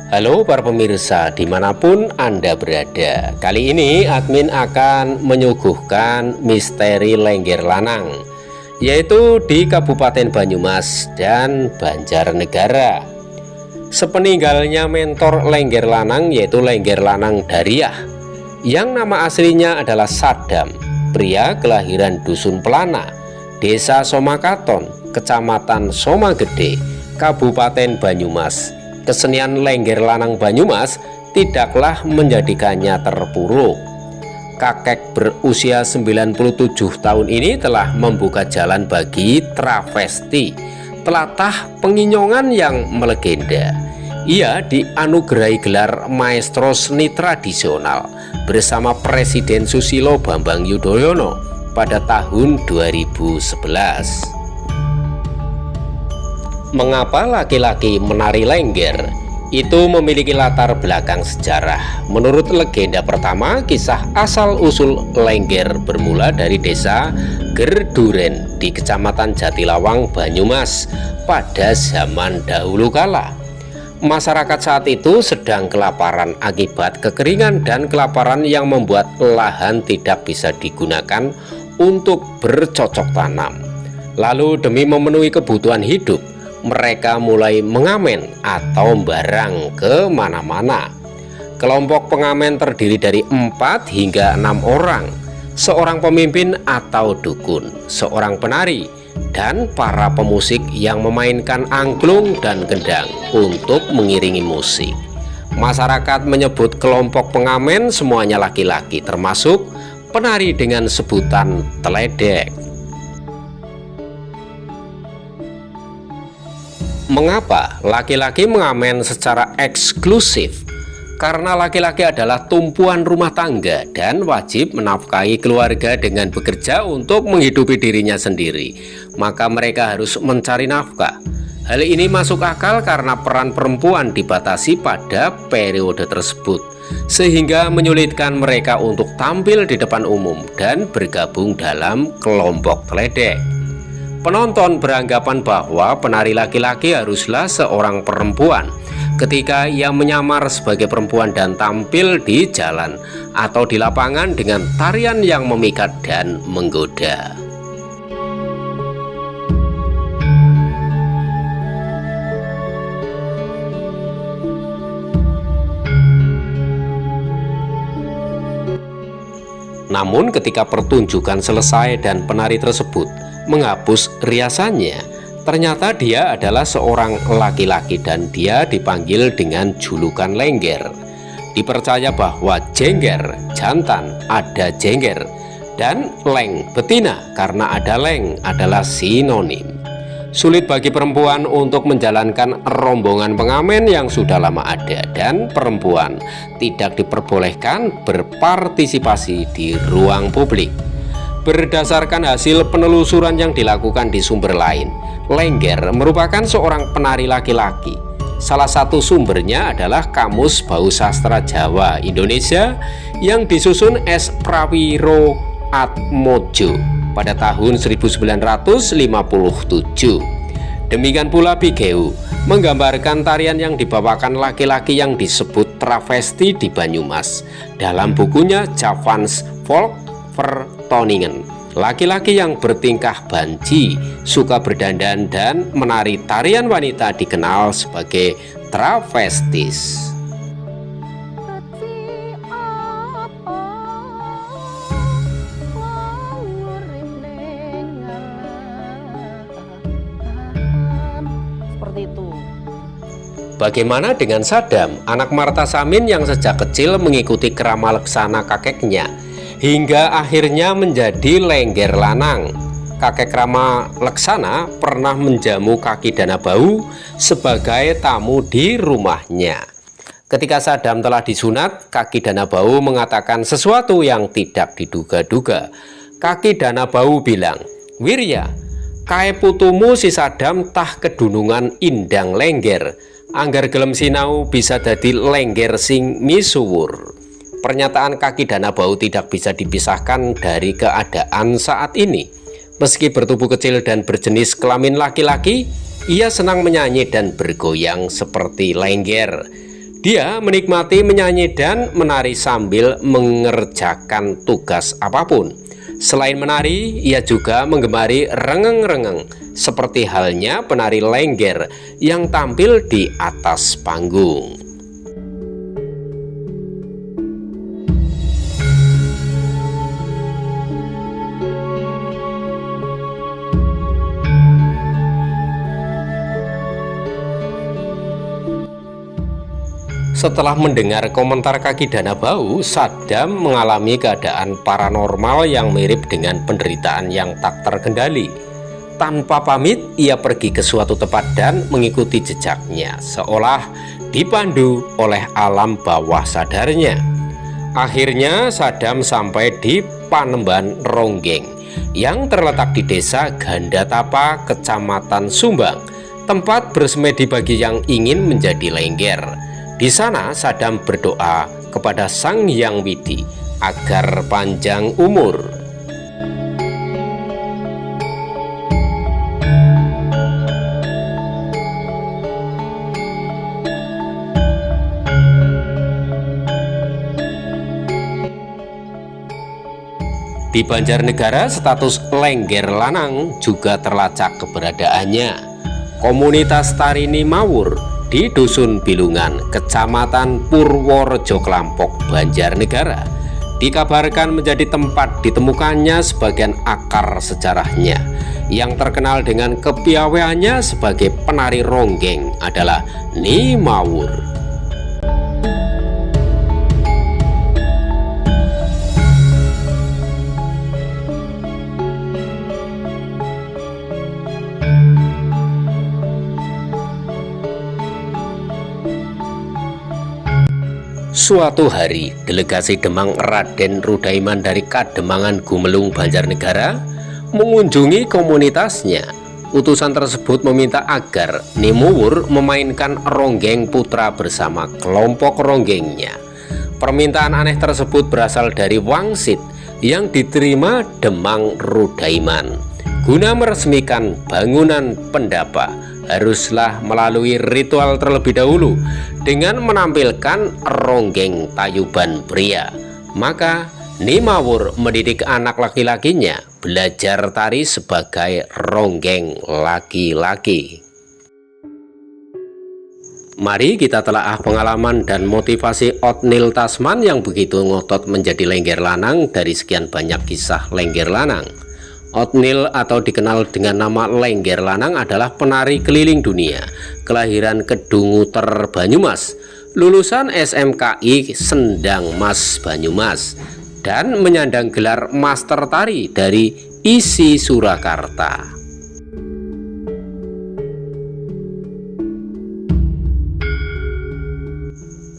Halo para pemirsa dimanapun Anda berada. Kali ini admin akan menyuguhkan misteri Lengger Lanang, yaitu di Kabupaten Banyumas dan Banjarnegara. Sepeninggalnya mentor Lengger Lanang, yaitu Lengger Lanang Dariah, yang nama aslinya adalah Sadam, pria kelahiran Dusun Pelana, Desa Somakaton, Kecamatan Somagede, Kabupaten Banyumas. Kesenian Lengger Lanang Banyumas tidaklah menjadikannya terpuruk. Kakek berusia 97 tahun ini telah membuka jalan bagi travesti, telatah penginyongan yang melegenda. Ia dianugerahi gelar Maestro Seni Tradisional bersama Presiden Susilo Bambang Yudhoyono pada tahun 2011. Mengapa laki-laki menari lengger? Itu memiliki latar belakang sejarah. Menurut legenda pertama, kisah asal-usul lengger bermula dari desa Gerduren di Kecamatan Jatilawang, Banyumas pada zaman dahulu kala. Masyarakat saat itu sedang kelaparan akibat kekeringan dan kelaparan yang membuat lahan tidak bisa digunakan untuk bercocok tanam. Lalu demi memenuhi kebutuhan hidup, mereka mulai mengamen atau barang ke mana-mana. Kelompok pengamen terdiri dari 4 hingga 6 orang, seorang pemimpin atau dukun, seorang penari, dan para pemusik yang memainkan angklung dan gendang untuk mengiringi musik. Masyarakat menyebut kelompok pengamen semuanya laki-laki, termasuk penari dengan sebutan teledek. Mengapa laki-laki mengamen secara eksklusif? Karena laki-laki adalah tumpuan rumah tangga dan wajib menafkahi keluarga dengan bekerja untuk menghidupi dirinya sendiri. Maka mereka harus mencari nafkah. Hal ini masuk akal karena peran perempuan dibatasi pada periode tersebut, sehingga menyulitkan mereka untuk tampil di depan umum dan bergabung dalam kelompok teledek. Penonton beranggapan bahwa penari laki-laki haruslah seorang perempuan ketika ia menyamar sebagai perempuan dan tampil di jalan atau di lapangan dengan tarian yang memikat dan menggoda. Namun ketika pertunjukan selesai dan penari tersebut menghapus riasannya, ternyata dia adalah seorang laki-laki dan dia dipanggil dengan julukan Lengger. Dipercaya bahwa jengger jantan ada jengger dan leng betina karena ada leng adalah sinonim. Sulit bagi perempuan untuk menjalankan rombongan pengamen yang sudah lama ada, dan perempuan tidak diperbolehkan berpartisipasi di ruang publik. Berdasarkan hasil penelusuran yang dilakukan di sumber lain, Lengger merupakan seorang penari laki-laki. Salah satu sumbernya adalah Kamus Bau Sastra Jawa Indonesia yang disusun S. Prawiro Atmojo pada tahun 1957. Demikian pula Pigeu menggambarkan tarian yang dibawakan laki-laki yang disebut travesti di Banyumas dalam bukunya Javans Folk Vertoningen. Laki-laki yang bertingkah banci, suka berdandan dan menari tarian wanita dikenal sebagai travestis. Seperti itu. Bagaimana dengan Sadam, anak Marta Samin yang sejak kecil mengikuti kerama leksana kakeknya hingga akhirnya menjadi Lengger Lanang? Kakek Rama Leksana pernah menjamu Kaki Danabau sebagai tamu di rumahnya. Ketika Sadam telah disunat, Kaki Danabau mengatakan sesuatu yang tidak diduga-duga. Kaki Danabau bilang, "Wirya, kae putumu si Sadam tah kedunungan Indang Lengger, anggar gelem sinau bisa dadi lengger sing misuwur." Pernyataan Kaki Danabau tidak bisa dipisahkan dari keadaan saat ini. Meski bertubuh kecil dan berjenis kelamin laki-laki, ia senang menyanyi dan bergoyang seperti lengger. Dia menikmati menyanyi dan menari sambil mengerjakan tugas apapun. Selain menari, ia juga menggemari rengeng-rengeng, seperti halnya penari lengger yang tampil di atas panggung. Setelah mendengar komentar kaki Danabau, Saddam mengalami keadaan paranormal yang mirip dengan penderitaan yang tak terkendali. Tanpa pamit, ia pergi ke suatu tempat dan mengikuti jejaknya, seolah dipandu oleh alam bawah sadarnya. Akhirnya Saddam sampai di Panembahan Ronggeng yang terletak di desa Gandatapa, Kecamatan Sumbang, tempat bersemedi bagi yang ingin menjadi lengger. Di sana Saddam berdoa kepada Sang Hyang Widi agar panjang umur. Di Banjarnegara, status lengger lanang juga terlacak keberadaannya. Komunitas tari Nimawur di Dusun Bilungan, Kecamatan Purworejo Klampok, Banjarnegara, dikabarkan menjadi tempat ditemukannya sebagian akar sejarahnya. Yang terkenal dengan kepiawaiannya sebagai penari ronggeng adalah Nimawur. Suatu hari, delegasi Demang Raden Rudaiman dari Kademangan Gumelung, Banjarnegara mengunjungi komunitasnya. Utusan tersebut meminta agar Nimawur memainkan ronggeng putra bersama kelompok ronggengnya. Permintaan aneh tersebut berasal dari wangsit yang diterima Demang Rudaiman. Guna meresmikan bangunan pendapa, haruslah melalui ritual terlebih dahulu dengan menampilkan ronggeng tayuban pria. Maka Nimawur mendidik anak laki-lakinya belajar tari sebagai ronggeng laki-laki. Mari kita telaah pengalaman dan motivasi Othniel Tasman yang begitu ngotot menjadi lengger lanang dari sekian banyak kisah lengger lanang. Othniel atau dikenal dengan nama lengger lanang adalah penari keliling dunia, kelahiran Kedunguter, Banyumas, lulusan SMKI Sendang Mas Banyumas, dan menyandang gelar Master Tari dari ISI Surakarta.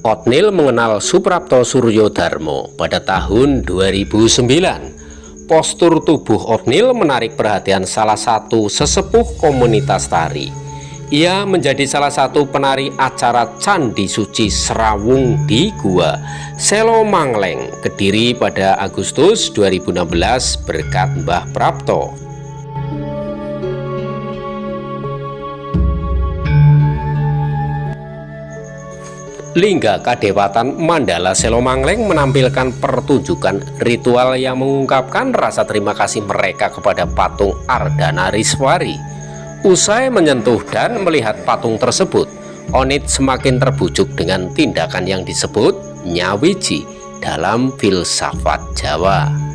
Othniel mengenal Suprapto Suryodarmo pada tahun 2009. Postur tubuh Othniel menarik perhatian salah satu sesepuh komunitas tari. Ia menjadi salah satu penari acara Candi Suci Serawung di Gua Selomangleng, Kediri pada Agustus 2016 berkat Mbah Prapto. Lingga Kadewatan Mandala Selomangleng menampilkan pertunjukan ritual yang mengungkapkan rasa terima kasih mereka kepada patung Ardhanariswari. Usai menyentuh dan melihat patung tersebut, Onit semakin terbujuk dengan tindakan yang disebut nyawiji dalam filsafat Jawa.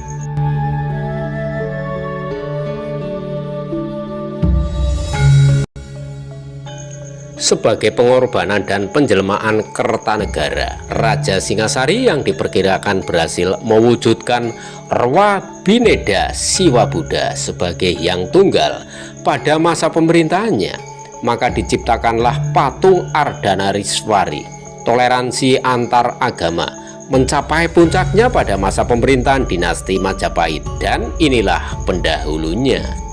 Sebagai pengorbanan dan penjelmaan Kertanegara, Raja Singasari yang diperkirakan berhasil mewujudkan Rwa Bineda Siwa Buddha sebagai Hyang Tunggal pada masa pemerintahannya, maka diciptakanlah patung Ardhanariswari. Toleransi antar agama mencapai puncaknya pada masa pemerintahan dinasti Majapahit, dan inilah pendahulunya.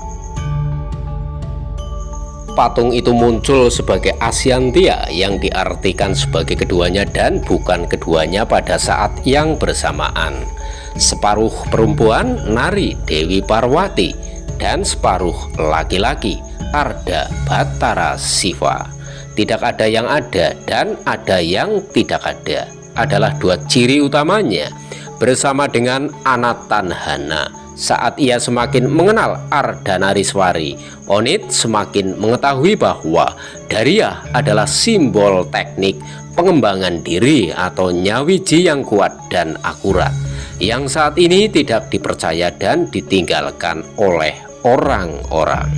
Patung itu muncul sebagai Asyantia yang diartikan sebagai keduanya dan bukan keduanya pada saat yang bersamaan. Separuh perempuan Nari Dewi Parwati dan separuh laki-laki Arda Batara Siva. tidak ada yang ada dan ada yang tidak ada adalah dua ciri utamanya. Bersama dengan Anatanhana, saat ia semakin mengenal Ardhanariswari, Onit semakin mengetahui bahwa Darya adalah simbol teknik pengembangan diri atau nyawiji yang kuat dan akurat, yang saat ini tidak dipercaya dan ditinggalkan oleh orang-orang.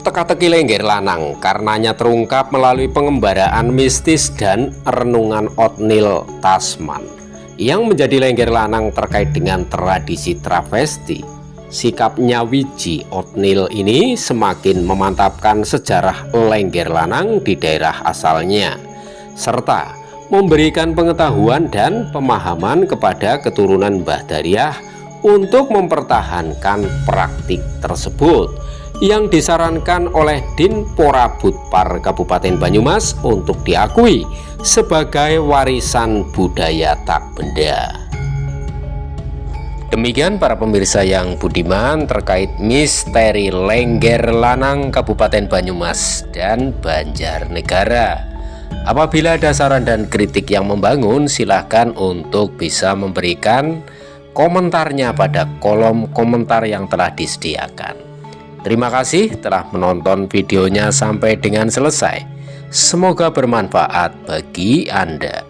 Teka-teki Lengger Lanang karenanya terungkap melalui pengembaraan mistis dan renungan Othniel Tasman yang menjadi Lengger Lanang terkait dengan tradisi travesti. Sikap nyawiji Othniel ini semakin memantapkan sejarah Lengger Lanang di daerah asalnya, serta memberikan pengetahuan dan pemahaman kepada keturunan Mbah Daryah untuk mempertahankan praktik tersebut, yang disarankan oleh Din Porabudpar Kabupaten Banyumas untuk diakui sebagai warisan budaya tak benda. Demikian para pemirsa yang budiman terkait misteri Lengger Lanang Kabupaten Banyumas dan Banjarnegara. Apabila ada saran dan kritik yang membangun, silahkan untuk bisa memberikan komentarnya pada kolom komentar yang telah disediakan. Terima kasih telah menonton videonya sampai dengan selesai. Semoga bermanfaat bagi Anda.